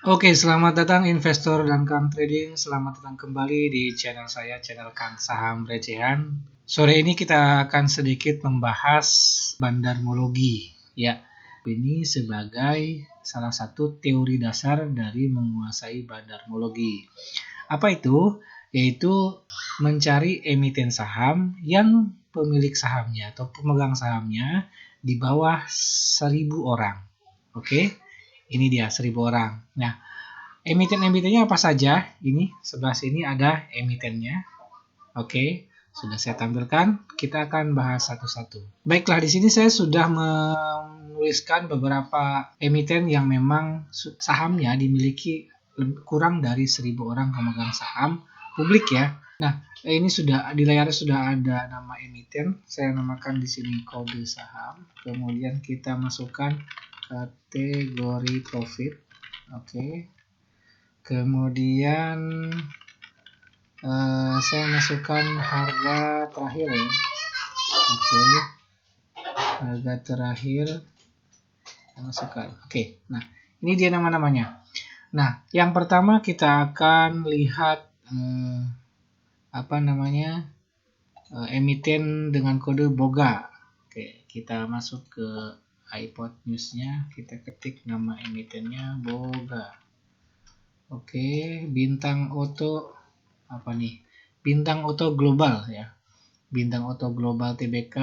Oke, selamat datang investor dan Kang Trading. Selamat datang kembali di channel saya, channel Kang Saham Recehan. Sore ini kita akan sedikit membahas bandarmologi. Ya, ini sebagai salah satu teori dasar dari menguasai bandarmologi. Apa itu? Yaitu mencari emiten saham yang pemilik sahamnya atau pemegang sahamnya di bawah 1.000 orang. Oke, ini dia 1.000 orang. Nah, emiten-emitennya apa saja? Ini sebelah sini ada emitennya. Oke, sudah saya tampilkan. Kita akan bahas satu-satu. Baiklah, di sini saya sudah menuliskan beberapa emiten yang memang sahamnya dimiliki kurang dari 1.000 orang pemegang saham publik ya. Nah, ini sudah di layar sudah ada nama emiten. Saya namakan di sini kode saham. Kemudian kita masukkan kategori profit. Oke. Kemudian saya masukkan harga terakhir ya. Oke. Harga terakhir saya masukkan. Oke. Nah, ini dia nama-namanya. Nah, yang pertama kita akan lihat emiten dengan kode BOGA. Oke, kita masuk ke iPod News-nya, kita ketik nama emitennya BOGA. Oke, Bintang Auto apa nih? Bintang Auto Global ya. Bintang Auto Global Tbk,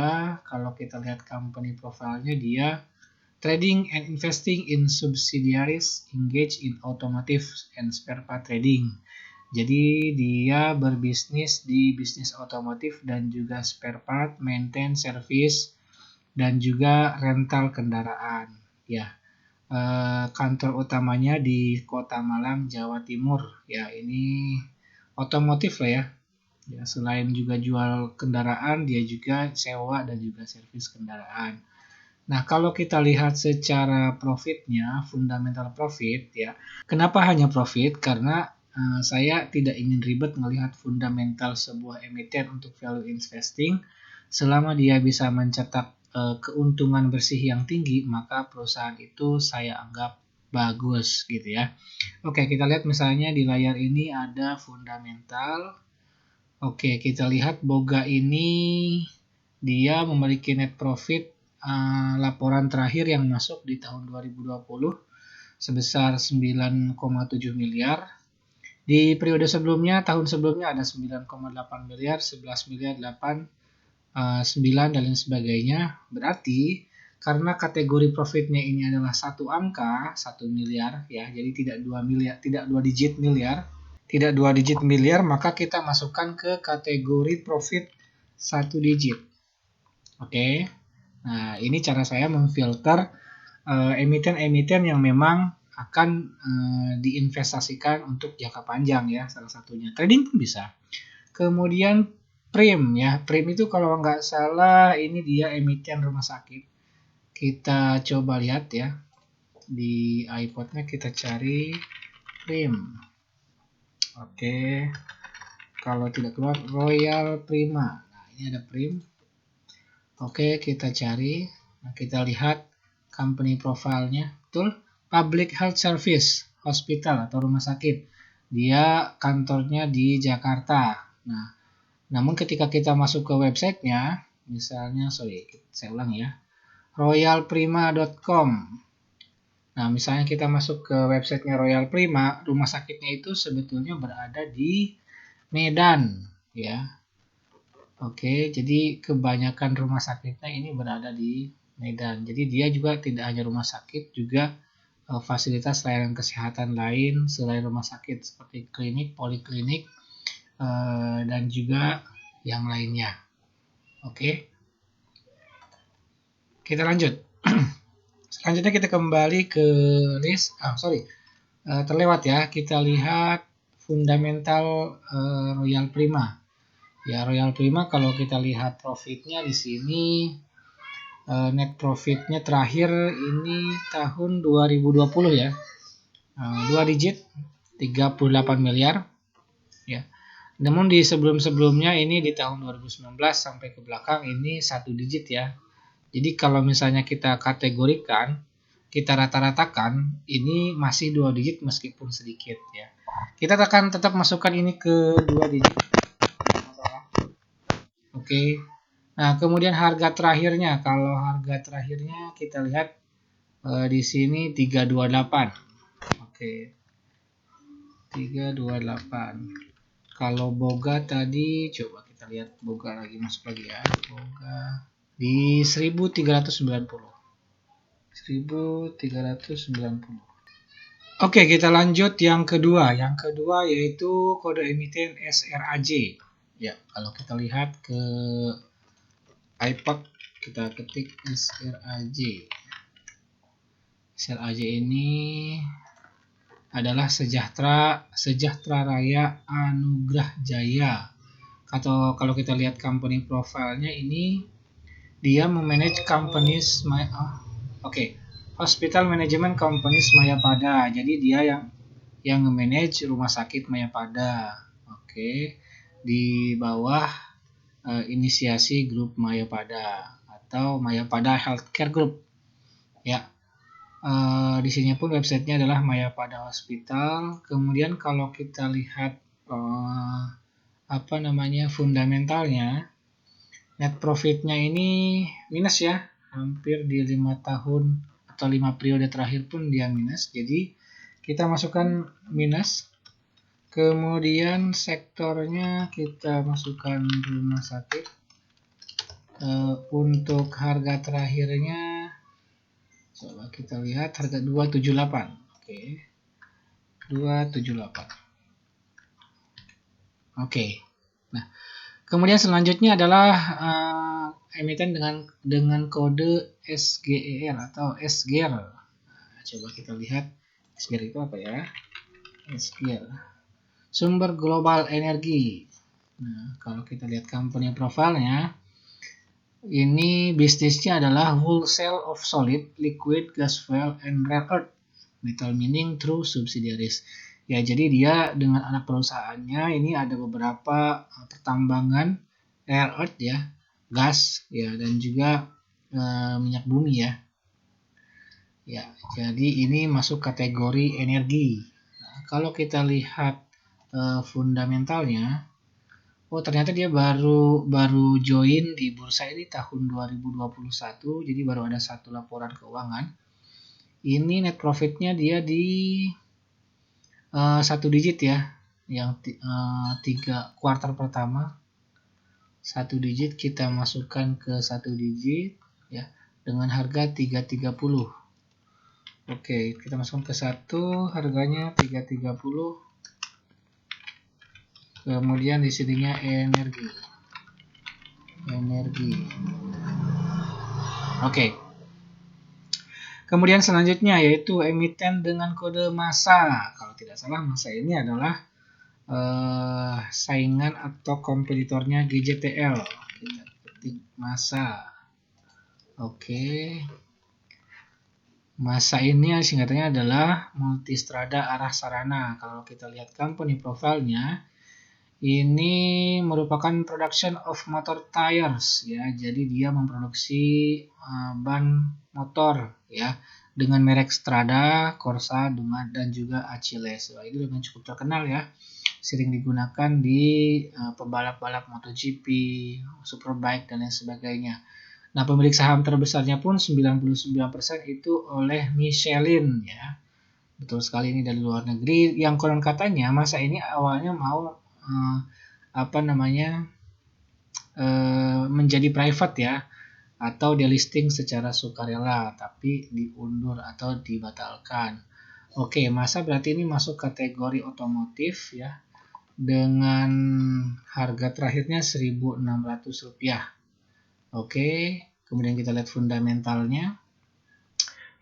kalau kita lihat company profile-nya dia trading and investing in subsidiaries engaged in automotive and spare part trading. Jadi dia berbisnis di bisnis otomotif dan juga spare part, maintain, service, dan juga rental kendaraan. Ya, kantor utamanya di Kota Malang, Jawa Timur. Ya, ini otomotif lah ya. Ya, selain juga jual kendaraan, dia juga sewa dan juga servis kendaraan. Nah, kalau kita lihat secara profitnya, fundamental profit ya. Kenapa hanya profit? Karena saya tidak ingin ribet melihat fundamental sebuah emiten untuk value investing. Selama dia bisa mencetak keuntungan bersih yang tinggi, maka perusahaan itu saya anggap bagus gitu ya. Oke, kita lihat misalnya di layar ini ada fundamental. Oke, kita lihat Boga ini dia memiliki net profit laporan terakhir yang masuk di tahun 2020 sebesar 9,7 miliar. Di periode sebelumnya, tahun sebelumnya ada 9,8 miliar, 11 miliar, 8, 9 dan lain sebagainya. Berarti karena kategori profitnya ini adalah satu angka, 1 miliar ya. Jadi tidak 2 miliar, tidak 2 digit miliar. Tidak 2 digit miliar, maka kita masukkan ke kategori profit 1 digit. Oke. Nah, ini cara saya memfilter emiten-emiten yang memang akan diinvestasikan untuk jangka panjang ya, salah satunya trading pun bisa. Kemudian Prim ya, Prim itu kalau nggak salah ini dia emiten rumah sakit. Kita coba lihat ya di iPod-nya, kita cari Prim. Oke, kalau tidak keluar Royal Prima. Nah, ini ada Prim. Oke, kita cari. Nah, kita lihat company profile-nya. Betul? Public Health Service Hospital atau rumah sakit. Dia kantornya di Jakarta. Nah, namun ketika kita masuk ke websitenya, misalnya, saya ulang ya, royalprima.com. Nah, misalnya kita masuk ke websitenya Royal Prima, rumah sakitnya itu sebetulnya berada di Medan, ya. Oke, jadi kebanyakan rumah sakitnya ini berada di Medan. Jadi dia juga tidak hanya rumah sakit, juga fasilitas layanan kesehatan lain selain rumah sakit seperti klinik, poliklinik, dan juga yang lainnya. Oke, kita lanjut. Selanjutnya kita kembali ke list. Terlewat ya. Kita lihat fundamental Royal Prima. Ya, Royal Prima kalau kita lihat profitnya di sini, net profitnya terakhir ini tahun 2020 ya, 2 digit 38 miliar ya. Namun di sebelum-sebelumnya ini di tahun 2019 sampai ke belakang ini 1 digit ya. Jadi kalau misalnya kita kategorikan kita rata-ratakan, ini masih 2 digit meskipun sedikit ya. Kita akan tetap masukkan ini ke 2 digit. Oke. Nah, kemudian harga terakhirnya, kalau harga terakhirnya kita lihat di sini 328. Oke. 328. Kalau boga tadi, coba kita lihat boga lagi, masuk lagi ya. Boga di 1390. 1390. Oke, kita lanjut yang kedua. Yang kedua yaitu kode emiten SRAJ. Ya, kalau kita lihat ke iPod, kita ketik SRAJ. SRAJ ini adalah Sejahtera Raya Anugrah Jaya. Atau kalau kita lihat company profile-nya ini, dia memanage companies Hospital Management Companies Mayapada. Jadi dia yang nge-manage rumah sakit Mayapada. Oke. Di bawah inisiasi grup Mayapada atau Mayapada Healthcare Group. Ya. Di sini pun websitenya adalah Mayapada Hospital. Kemudian kalau kita lihat fundamentalnya, net profitnya ini minus ya, hampir di 5 tahun atau 5 periode terakhir pun dia minus. Jadi kita masukkan minus. Kemudian sektornya kita masukkan rumah sakit. Untuk harga terakhirnya coba kita lihat harga 278. Oke. 278. Oke. Nah, kemudian selanjutnya adalah emiten dengan kode SGER atau SGER. Nah, coba kita lihat SGER itu apa ya? SGER. Sumber Global Energi. Nah, kalau kita lihat company profile-nya, ini bisnisnya adalah wholesale of solid, liquid, gas fuel, and rare earth metal mining through subsidiaries. Ya, jadi dia dengan anak perusahaannya ini ada beberapa pertambangan rare earth ya, gas ya, dan juga minyak bumi ya. Ya, jadi ini masuk kategori energi. Nah, kalau kita lihat fundamentalnya, ternyata dia baru join di bursa ini tahun 2021, jadi baru ada satu laporan keuangan. Ini net profitnya dia di 1 digit ya, yang 3 kuartal pertama 1 digit, kita masukkan ke 1 digit ya dengan harga 330. Oke, kita masukkan ke 1, harganya 330. Kemudian di sininya energi. Oke. Kemudian selanjutnya yaitu emiten dengan kode massa. Kalau tidak salah massa ini adalah saingan atau kompetitornya GJTL. Kita ketik massa. Oke. Massa ini singkatannya adalah Multistrada Arah Sarana. Kalau kita lihat company profile-nya, ini merupakan production of motor tires ya. Jadi dia memproduksi ban motor ya dengan merek Strada, Corsa, dan juga Achilles. Ini memang cukup terkenal ya. Sering digunakan di pembalap-balap MotoGP, Superbike dan lain sebagainya. Nah, pemilik saham terbesarnya pun 99% itu oleh Michelin ya. Betul sekali, ini dari luar negeri. Yang konon katanya masa ini awalnya mau menjadi private ya, atau delisting secara sukarela, tapi diundur atau dibatalkan. Oke, masa berarti ini masuk kategori otomotif ya, dengan harga terakhirnya Rp1.600. Oke, kemudian kita lihat fundamentalnya.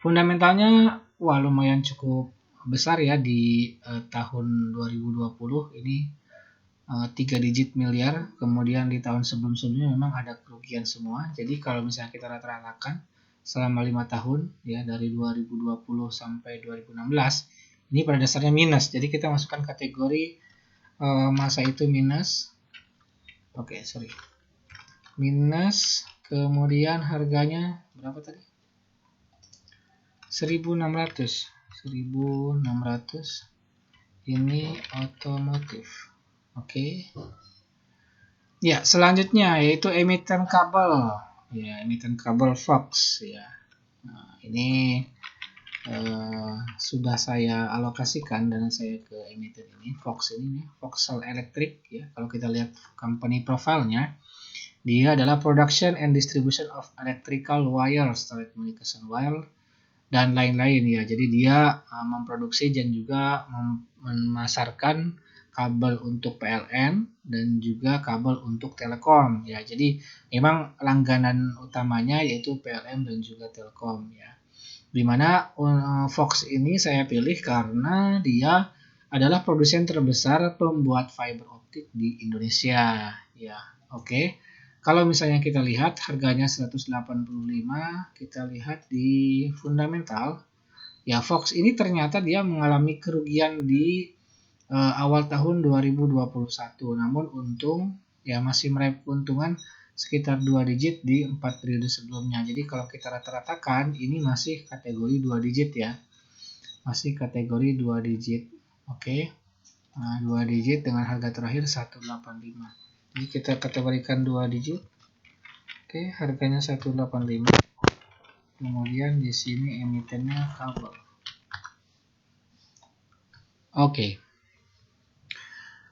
Fundamentalnya lumayan cukup besar ya di tahun 2020 ini 3 digit miliar. Kemudian di tahun sebelum-sebelumnya memang ada kerugian semua. Jadi kalau misalnya kita rata-ratakan selama 5 tahun ya, dari 2020 sampai 2016, ini pada dasarnya minus. Jadi kita masukkan kategori masa itu minus. Oke, sorry. Minus, kemudian harganya berapa tadi? 1600 ini otomotif. Oke. Ya, selanjutnya yaitu emiten kabel. Ya, emiten kabel Fox ya. Nah, ini sudah saya alokasikan dana saya ke emiten ini, Fox ini, Foxel Electric ya. Kalau kita lihat company profile-nya, dia adalah production and distribution of electrical wires, telecommunication wire dan lain-lain ya. Jadi dia memproduksi dan juga memasarkan kabel untuk PLN dan juga kabel untuk Telekom ya. Jadi memang langganan utamanya yaitu PLN dan juga Telekom ya. Dimana Fox ini saya pilih karena dia adalah produsen terbesar pembuat fiber optik di Indonesia ya. Oke. Kalau misalnya kita lihat harganya 185, kita lihat di fundamental ya, Fox ini ternyata dia mengalami kerugian di awal tahun 2021, namun untung ya masih meraih keuntungan sekitar 2 digit di 4 periode sebelumnya. Jadi kalau kita rata-ratakan ini masih kategori 2 digit ya. Masih kategori 2 digit. Oke. Nah, 2 digit dengan harga terakhir 185. Jadi kita kategorikan 2 digit. Oke, harganya 185. Kemudian di sini emitennya kabel. Oke.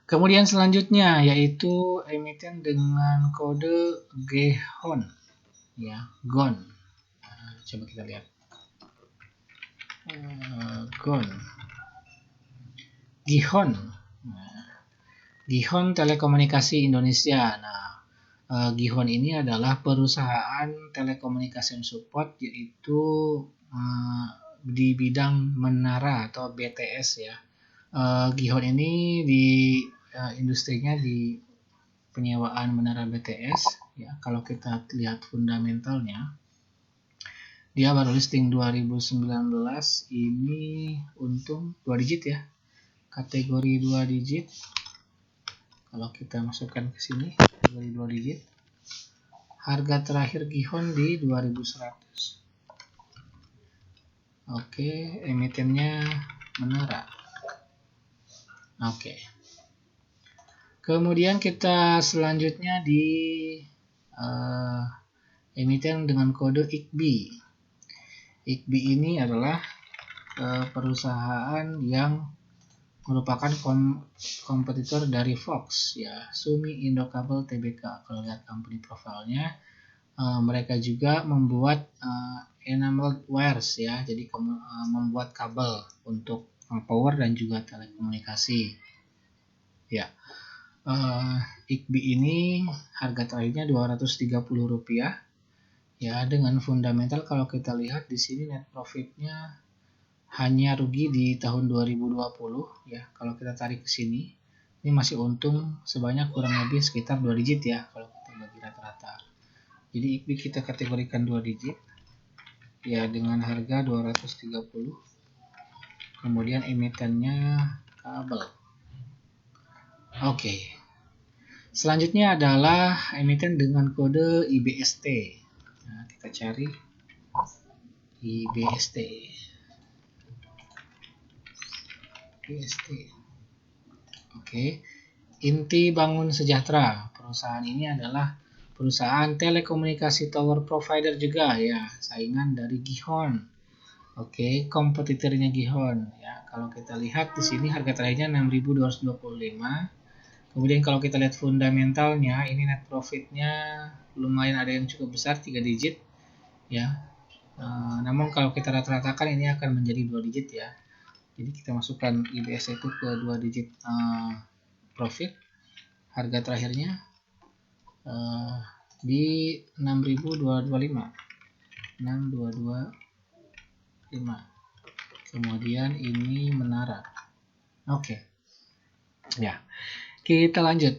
Kemudian selanjutnya yaitu emiten dengan kode GHON ya, GON. Nah, coba kita lihat. GON. GIHON. Nah, GIHON Telekomunikasi Indonesia. Nah, GIHON ini adalah perusahaan telekomunikasi support, yaitu di bidang menara atau BTS ya. GIHON ini di industrinya di penyewaan menara BTS ya. Kalau kita lihat fundamentalnya, dia baru listing 2019, ini untung 2 digit ya, kategori 2 digit. Kalau kita masukkan ke sini kategori 2 digit, harga terakhir GIHON di 2100. Oke, emitennya menara. Oke. Kemudian kita selanjutnya di emiten dengan kode IKBI. IKBI ini adalah perusahaan yang merupakan kompetitor dari Fox ya, Sumi Indokabel Tbk. Kalau lihat company profile-nya, mereka juga membuat enameled wires ya, jadi membuat kabel untuk power dan juga telekomunikasi ya. IKBI ini harga terakhirnya Rp230 ya, dengan fundamental kalau kita lihat di sini net profitnya hanya rugi di tahun 2020 ya. Kalau kita tarik ke sini, ini masih untung sebanyak kurang lebih sekitar 2 digit ya kalau kita bagi rata-rata. Jadi IKBI kita kategorikan 2 digit ya, dengan harga 230. Kemudian emitennya kabel. Oke. Selanjutnya adalah emiten dengan kode IBST. Nah, kita cari IBST. Oke. Inti Bangun Sejahtera. Perusahaan ini adalah perusahaan telekomunikasi tower provider juga ya, saingan dari GIHON. Oke, kompetitornya GIHON ya. Kalau kita lihat di sini harga terakhirnya 6.225. Kemudian kalau kita lihat fundamentalnya, ini net profitnya lumayan ada yang cukup besar, 3 digit ya. Namun kalau kita rata-ratakan ini akan menjadi 2 digit ya. Jadi kita masukkan IBS itu ke 2 digit profit. Harga terakhirnya di 6.225. 6.225. Kemudian ini menara. Oke. Ya. Kita lanjut.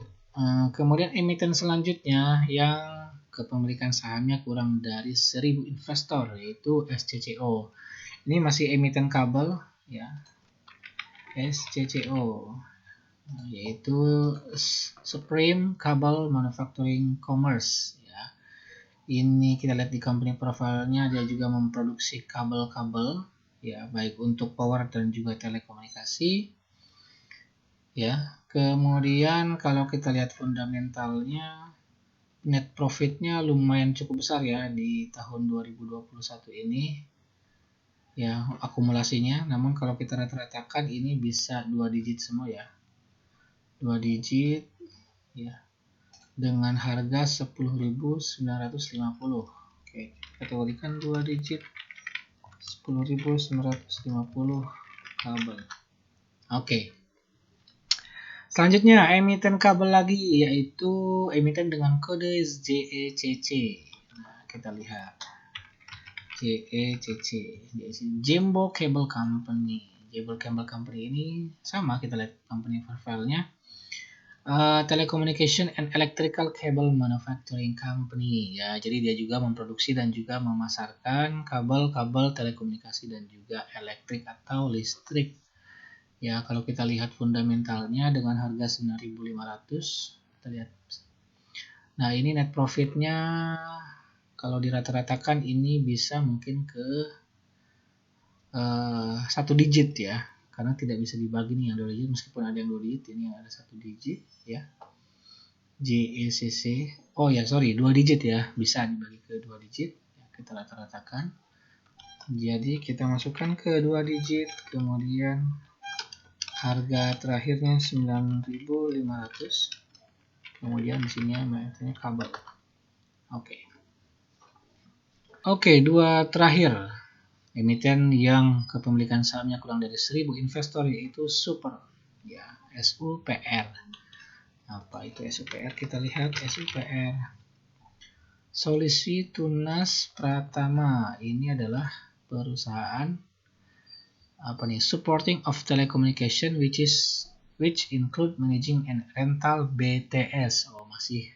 Kemudian emiten selanjutnya yang kepemilikan sahamnya kurang dari 1000 investor, yaitu SCCO. Ini masih emiten kabel ya. SCCO yaitu Supreme Cable Manufacturing Commerce ya. Ini kita lihat di company profile-nya, dia juga memproduksi kabel-kabel ya, baik untuk power dan juga telekomunikasi. Ya, kemudian kalau kita lihat fundamentalnya, net profitnya lumayan cukup besar ya di tahun 2021 ini. Ya, akumulasinya. Namun kalau kita rata-ratakan ini bisa 2 digit semua ya. 2 digit ya. Dengan harga 10.950. Oke, kategorikan 2 digit 10.950 kabel. Oke. Selanjutnya emiten kabel lagi, yaitu emiten dengan kode JECC. Nah, kita lihat JECC, Jumbo Cable Company. Jumbo Cable Company ini sama, kita lihat company profile-nya. Telecommunication and Electrical Cable Manufacturing Company. Ya, jadi dia juga memproduksi dan juga memasarkan kabel-kabel telekomunikasi dan juga elektrik atau listrik. Ya, kalau kita lihat fundamentalnya dengan harga 9.500, kita lihat. Nah, ini net profitnya kalau dirata-ratakan ini bisa mungkin ke 1 digit ya, karena tidak bisa dibagi nih yang 2 digit, meskipun ada yang 2 digit, ini ada 1 digit ya. JECC, oh ya sorry, 2 digit ya, bisa dibagi ke 2 digit ya, kita rata-ratakan. Jadi kita masukkan ke 2 digit, kemudian harga terakhirnya 9.500, kemudian di sini emitennya kabel. Oke, 2 terakhir emiten yang kepemilikan sahamnya kurang dari 1.000 investor, yaitu Super ya, SUPR. Apa itu SUPR? Kita lihat SUPR. Solusi Tunas Pratama ini adalah perusahaan supporting of telecommunication which include managing and rental BTS. Oh, masih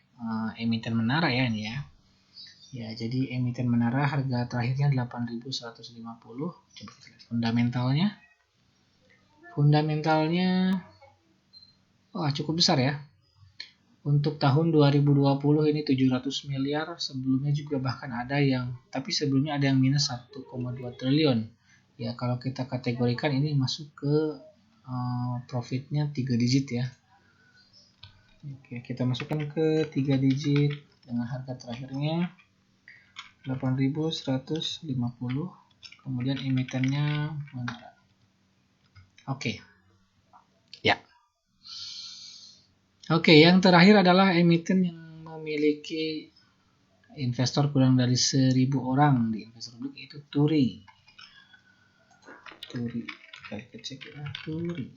emiten menara ya ini ya. Ya, jadi emiten menara harga terakhirnya 8.150. Coba kita lihat fundamentalnya. Fundamentalnya cukup besar ya. Untuk tahun 2020 ini 700 miliar, sebelumnya juga bahkan ada yang, tapi sebelumnya ada yang minus 1,2 triliun. Ya, kalau kita kategorikan ini masuk ke profitnya 3 digit ya. Oke, kita masukkan ke 3 digit dengan harga terakhirnya 8.150, kemudian emitennya menara. Oke. Ya. Oke, yang terakhir adalah emiten yang memiliki investor kurang dari 1.000 orang di investor publik, itu Turi. Kita cek ya, Turi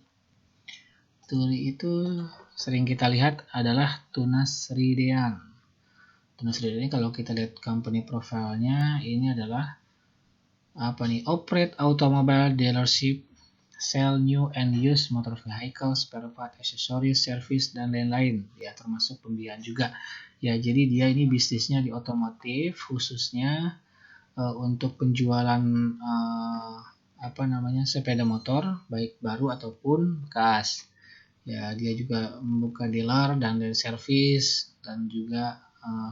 itu sering kita lihat adalah Tunas Ridean. Tunas Ridean ini kalau kita lihat company profile-nya, ini adalah operate automobile dealership, sell new and used motor vehicles, spare part, accessories, service, dan lain-lain ya, termasuk pembiayaan juga ya. Jadi dia ini bisnisnya di otomotif, khususnya untuk penjualan sepeda motor baik baru ataupun bekas ya. Dia juga membuka dealer dan service dan juga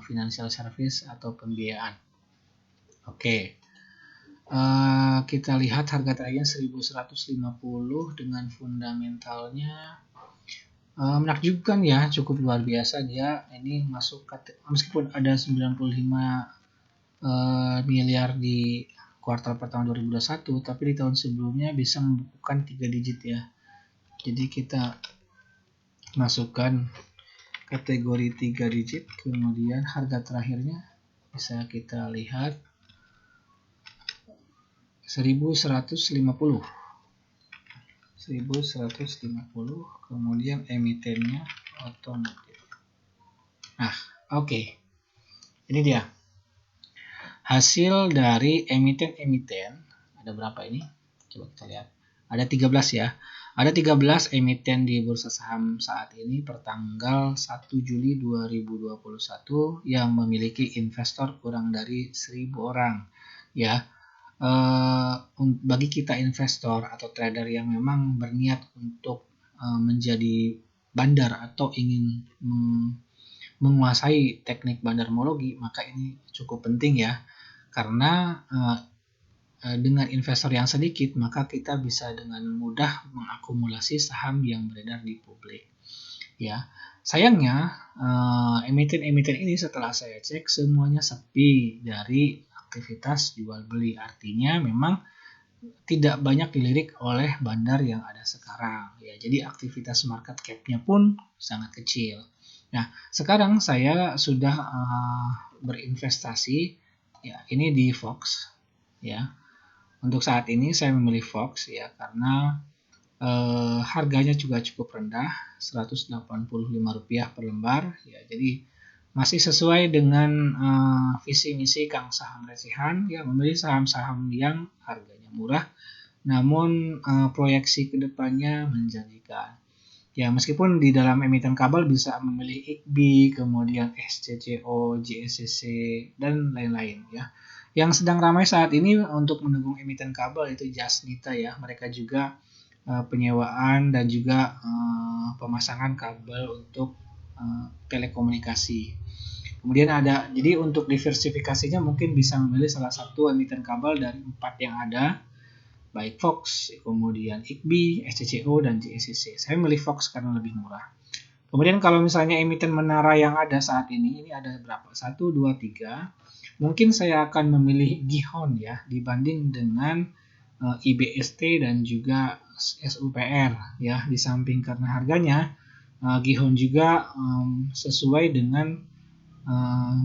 financial service atau pembiayaan. Oke. Kita lihat harga terakhirnya 1.150 dengan fundamentalnya menakjubkan ya, cukup luar biasa. Dia ini masuk meskipun ada 95 miliar di kuartal pertama 2021, tapi di tahun sebelumnya bisa membukukan 3 digit ya. Jadi kita masukkan kategori 3 digit, kemudian harga terakhirnya bisa kita lihat 1.150, kemudian emitennya otomotif. Oke. Ini dia hasil dari emiten-emiten. Ada berapa ini? Coba kita lihat. Ada 13 ya. Ada 13 emiten di bursa saham saat ini per tanggal 1 Juli 2021 yang memiliki investor kurang dari 1.000 orang ya. Bagi kita investor atau trader yang memang berniat untuk menjadi bandar atau ingin menguasai teknik bandarmologi, maka ini cukup penting ya, karena dengan investor yang sedikit, maka kita bisa dengan mudah mengakumulasi saham yang beredar di publik. Ya, sayangnya emiten-emiten ini setelah saya cek semuanya sepi dari aktivitas jual beli. Artinya memang tidak banyak dilirik oleh bandar yang ada sekarang. Ya, jadi aktivitas market cap-nya pun sangat kecil. Nah, sekarang saya sudah berinvestasi, ya, ini di Fox, ya. Untuk saat ini saya memilih Fox, ya, karena harganya juga cukup rendah, Rp185 per lembar, ya. Jadi masih sesuai dengan visi misi Kang Saham Recehan, ya, memilih saham-saham yang harganya murah, namun proyeksi kedepannya menjanjikan. Ya, meskipun di dalam emiten kabel bisa memilih IKBI, kemudian SCCO, JSCC, dan lain-lain, ya. Yang sedang ramai saat ini untuk mendukung emiten kabel itu Jasnita, ya. Mereka juga penyewaan dan juga pemasangan kabel untuk telekomunikasi. Kemudian jadi untuk diversifikasinya mungkin bisa memilih salah satu emiten kabel dari 4 yang ada, baik Fox, kemudian IKBI, SCCO, dan JSCC. Saya memilih Fox karena lebih murah. Kemudian kalau misalnya emiten menara yang ada saat ini ada berapa? 1, 2, 3. Mungkin saya akan memilih Gihon, ya, dibanding dengan IBST dan juga SUPR, ya. Di samping karena harganya, Gihon juga sesuai dengan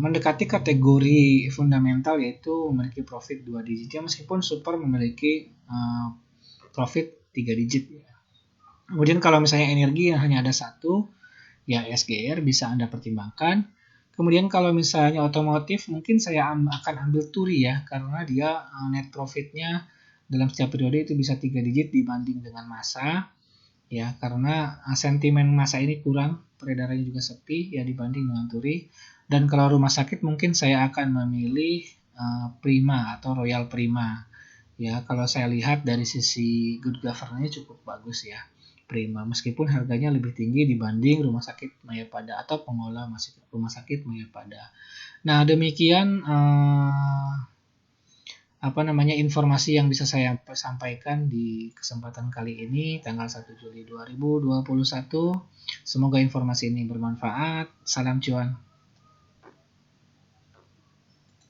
mendekati kategori fundamental, yaitu memiliki profit 2 digit, ya, meskipun super memiliki profit 3 digit, ya. Kemudian kalau misalnya energi yang hanya ada satu, ya SGR bisa Anda pertimbangkan. Kemudian kalau misalnya otomotif, mungkin saya akan ambil Turi, ya, karena dia net profitnya dalam setiap periode itu bisa 3 digit dibanding dengan masa, ya, karena sentimen masa ini kurang, peredarannya juga sepi, ya, dibanding dengan Turi. Dan kalau rumah sakit mungkin saya akan memilih Prima atau Royal Prima, ya. Kalau saya lihat dari sisi good governance cukup bagus, ya, Prima, meskipun harganya lebih tinggi dibanding rumah sakit Mayapada atau pengelola rumah sakit Mayapada. Nah, demikian informasi yang bisa saya sampaikan di kesempatan kali ini tanggal 1 Juli 2021. Semoga informasi ini bermanfaat. Salam cuan.